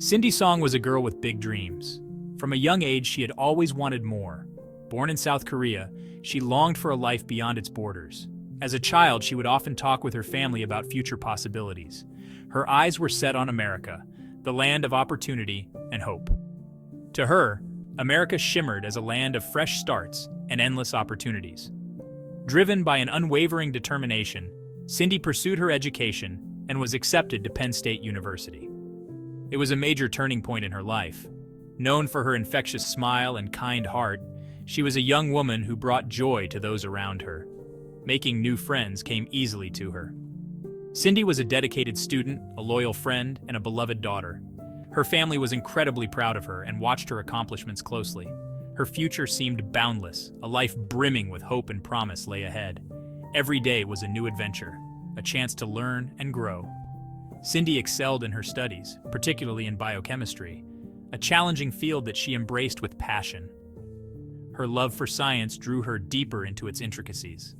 Cindy Song was a girl with big dreams. From a young age, she had always wanted more. Born in South Korea, she longed for a life beyond its borders. As a child, she would often talk with her family about future possibilities. Her eyes were set on America, the land of opportunity and hope. To her, America shimmered as a land of fresh starts and endless opportunities. Driven by an unwavering determination, Cindy pursued her education and was accepted to Penn State University. It was a major turning point in her life. Known for her infectious smile and kind heart, she was a young woman who brought joy to those around her. Making new friends came easily to her. Cindy was a dedicated student, a loyal friend, and a beloved daughter. Her family was incredibly proud of her and watched her accomplishments closely. Her future seemed boundless, a life brimming with hope and promise lay ahead. Every day was a new adventure, a chance to learn and grow. Cindy excelled in her studies, particularly in biochemistry, a challenging field that she embraced with passion. Her love for science drew her deeper into its intricacies.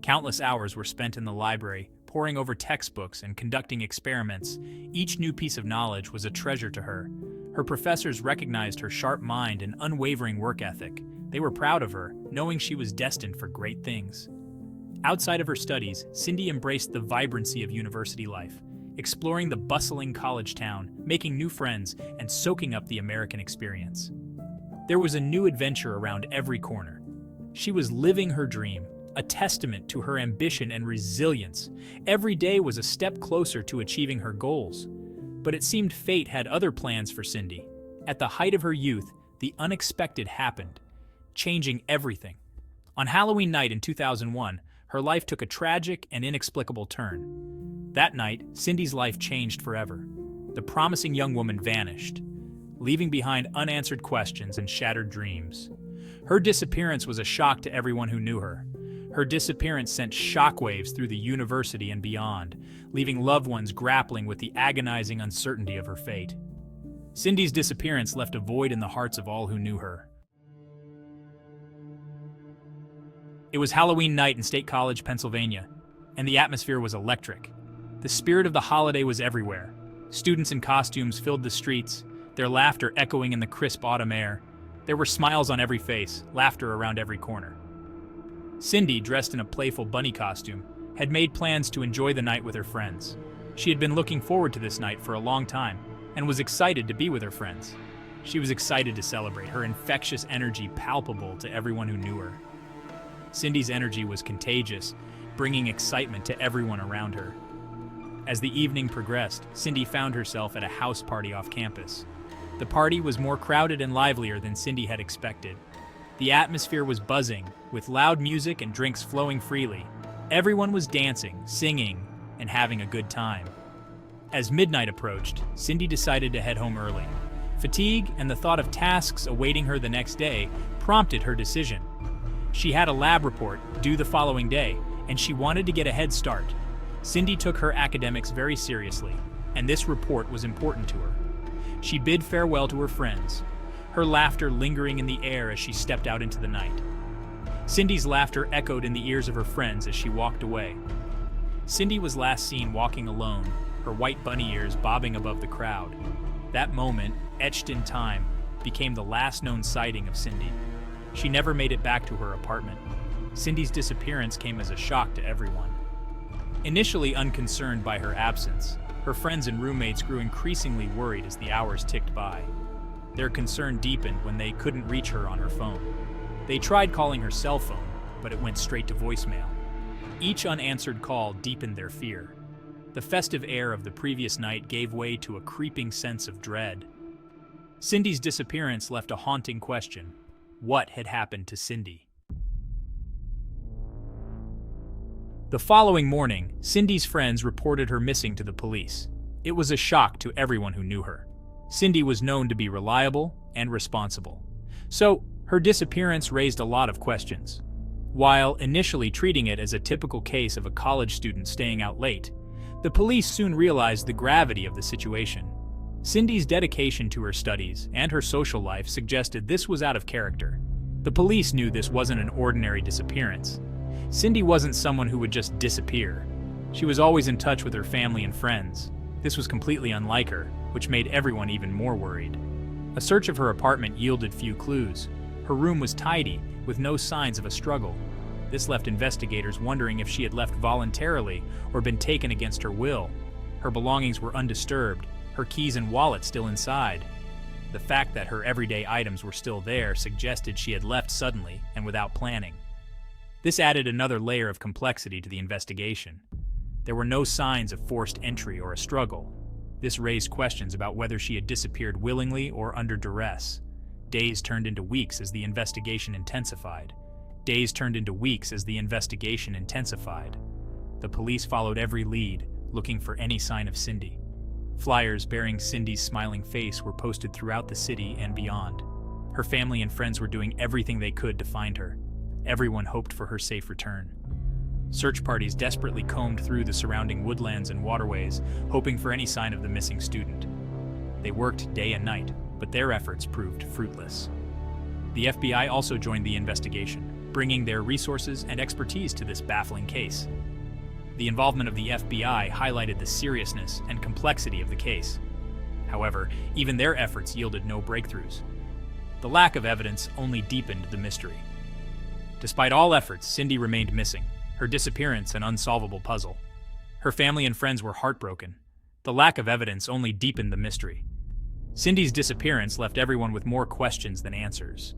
Countless hours were spent in the library, poring over textbooks and conducting experiments. Each new piece of knowledge was a treasure to her. Her professors recognized her sharp mind and unwavering work ethic. They were proud of her, knowing she was destined for great things. Outside of her studies, Cindy embraced the vibrancy of university life, exploring the bustling college town, making new friends, and soaking up the American experience. There was a new adventure around every corner. She was living her dream, a testament to her ambition and resilience. Every day was a step closer to achieving her goals. But it seemed fate had other plans for Cindy. At the height of her youth, the unexpected happened, changing everything. On Halloween night in 2001, her life took a tragic and inexplicable turn. That night, Cindy's life changed forever. The promising young woman vanished, leaving behind unanswered questions and shattered dreams. Her disappearance was a shock to everyone who knew her. Her disappearance sent shockwaves through the university and beyond, leaving loved ones grappling with the agonizing uncertainty of her fate. Cindy's disappearance left a void in the hearts of all who knew her. It was Halloween night in State College, Pennsylvania, and the atmosphere was electric. The spirit of the holiday was everywhere. Students in costumes filled the streets, their laughter echoing in the crisp autumn air. There were smiles on every face, laughter around every corner. Cindy, dressed in a playful bunny costume, had made plans to enjoy the night with her friends. She had been looking forward to this night for a long time and was excited to be with her friends. She was excited to celebrate, her infectious energy palpable to everyone who knew her. Cindy's energy was contagious, bringing excitement to everyone around her. As the evening progressed, Cindy found herself at a house party off campus. The party was more crowded and livelier than Cindy had expected. The atmosphere was buzzing, with loud music and drinks flowing freely. Everyone was dancing, singing, and having a good time. As midnight approached, Cindy decided to head home early. Fatigue and the thought of tasks awaiting her the next day prompted her decision. She had a lab report due the following day, and she wanted to get a head start. Cindy took her academics very seriously, and this report was important to her. She bid farewell to her friends, her laughter lingering in the air as she stepped out into the night. Cindy's laughter echoed in the ears of her friends as she walked away. Cindy was last seen walking alone, her white bunny ears bobbing above the crowd. That moment, etched in time, became the last known sighting of Cindy. She never made it back to her apartment. Cindy's disappearance came as a shock to everyone. Initially unconcerned by her absence, her friends and roommates grew increasingly worried as the hours ticked by. Their concern deepened when they couldn't reach her on her phone. They tried calling her cell phone, but it went straight to voicemail. Each unanswered call deepened their fear. The festive air of the previous night gave way to a creeping sense of dread. Cindy's disappearance left a haunting question. What had happened to Cindy? The following morning, Cindy's friends reported her missing to the police. It was a shock to everyone who knew her. Cindy was known to be reliable and responsible. So, her disappearance raised a lot of questions. While initially treating it as a typical case of a college student staying out late, the police soon realized the gravity of the situation. Cindy's dedication to her studies and her social life suggested this was out of character. The police knew this wasn't an ordinary disappearance. Cindy wasn't someone who would just disappear. She was always in touch with her family and friends. This was completely unlike her, which made everyone even more worried. A search of her apartment yielded few clues. Her room was tidy, with no signs of a struggle. This left investigators wondering if she had left voluntarily or been taken against her will. Her belongings were undisturbed, her keys and wallet still inside. The fact that her everyday items were still there suggested she had left suddenly and without planning. This added another layer of complexity to the investigation. There were no signs of forced entry or a struggle. This raised questions about whether she had disappeared willingly or under duress. Days turned into weeks as the investigation intensified. The police followed every lead, looking for any sign of Cindy. Flyers bearing Cindy's smiling face were posted throughout the city and beyond. Her family and friends were doing everything they could to find her. Everyone hoped for her safe return. Search parties desperately combed through the surrounding woodlands and waterways, hoping for any sign of the missing student. They worked day and night, but their efforts proved fruitless. The FBI also joined the investigation, bringing their resources and expertise to this baffling case. The involvement of the FBI highlighted the seriousness and complexity of the case. However, even their efforts yielded no breakthroughs. The lack of evidence only deepened the mystery. Despite all efforts, Cindy remained missing, her disappearance an unsolvable puzzle. Her family and friends were heartbroken. The lack of evidence only deepened the mystery. Cindy's disappearance left everyone with more questions than answers.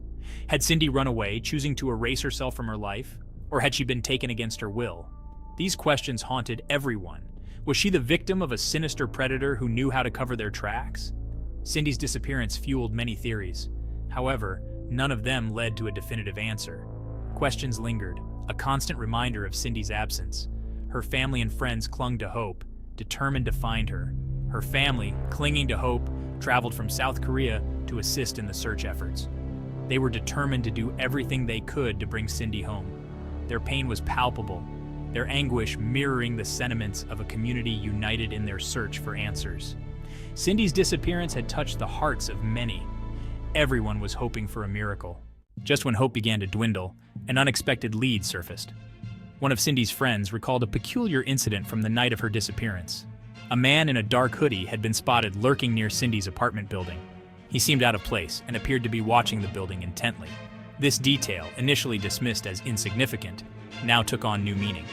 Had Cindy run away, choosing to erase herself from her life? Or had she been taken against her will? These questions haunted everyone. Was she the victim of a sinister predator who knew how to cover their tracks? Cindy's disappearance fueled many theories. However, none of them led to a definitive answer. Questions lingered, a constant reminder of Cindy's absence. Her family and friends clung to hope, determined to find her. Her family, clinging to hope, traveled from South Korea to assist in the search efforts. They were determined to do everything they could to bring Cindy home. Their pain was palpable, their anguish mirroring the sentiments of a community united in their search for answers. Cindy's disappearance had touched the hearts of many. Everyone was hoping for a miracle. Just when hope began to dwindle, an unexpected lead surfaced. One of Cindy's friends recalled a peculiar incident from the night of her disappearance. A man in a dark hoodie had been spotted lurking near Cindy's apartment building. He seemed out of place and appeared to be watching the building intently. This detail, initially dismissed as insignificant, now took on new meaning.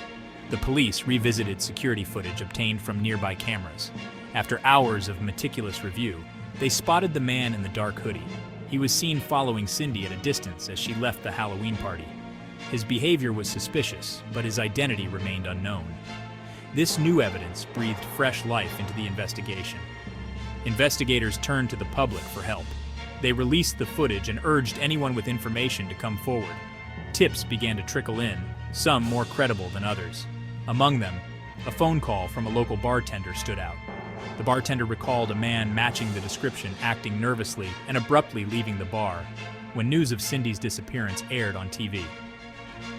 The police revisited security footage obtained from nearby cameras. After hours of meticulous review, they spotted the man in the dark hoodie. He was seen following Cindy at a distance as she left the Halloween party. His behavior was suspicious, but his identity remained unknown. This new evidence breathed fresh life into the investigation. Investigators turned to the public for help. They released the footage and urged anyone with information to come forward. Tips began to trickle in, some more credible than others. Among them, a phone call from a local bartender stood out. The bartender recalled a man matching the description acting nervously and abruptly leaving the bar when news of Cindy's disappearance aired on TV.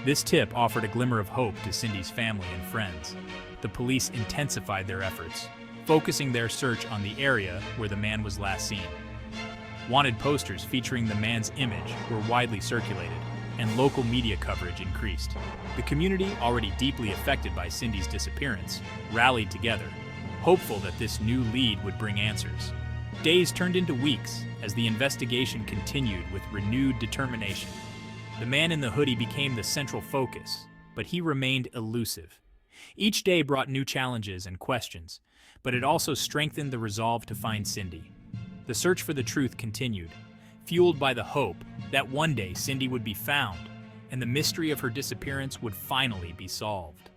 This tip offered a glimmer of hope to Cindy's family and friends. The police intensified their efforts, focusing their search on the area where the man was last seen. Wanted posters featuring the man's image were widely circulated, and local media coverage increased. The community, already deeply affected by Cindy's disappearance, rallied together, hopeful that this new lead would bring answers. Days turned into weeks as the investigation continued with renewed determination. The man in the hoodie became the central focus, but he remained elusive. Each day brought new challenges and questions, but it also strengthened the resolve to find Cindy. The search for the truth continued, fueled by the hope that one day Cindy would be found and the mystery of her disappearance would finally be solved.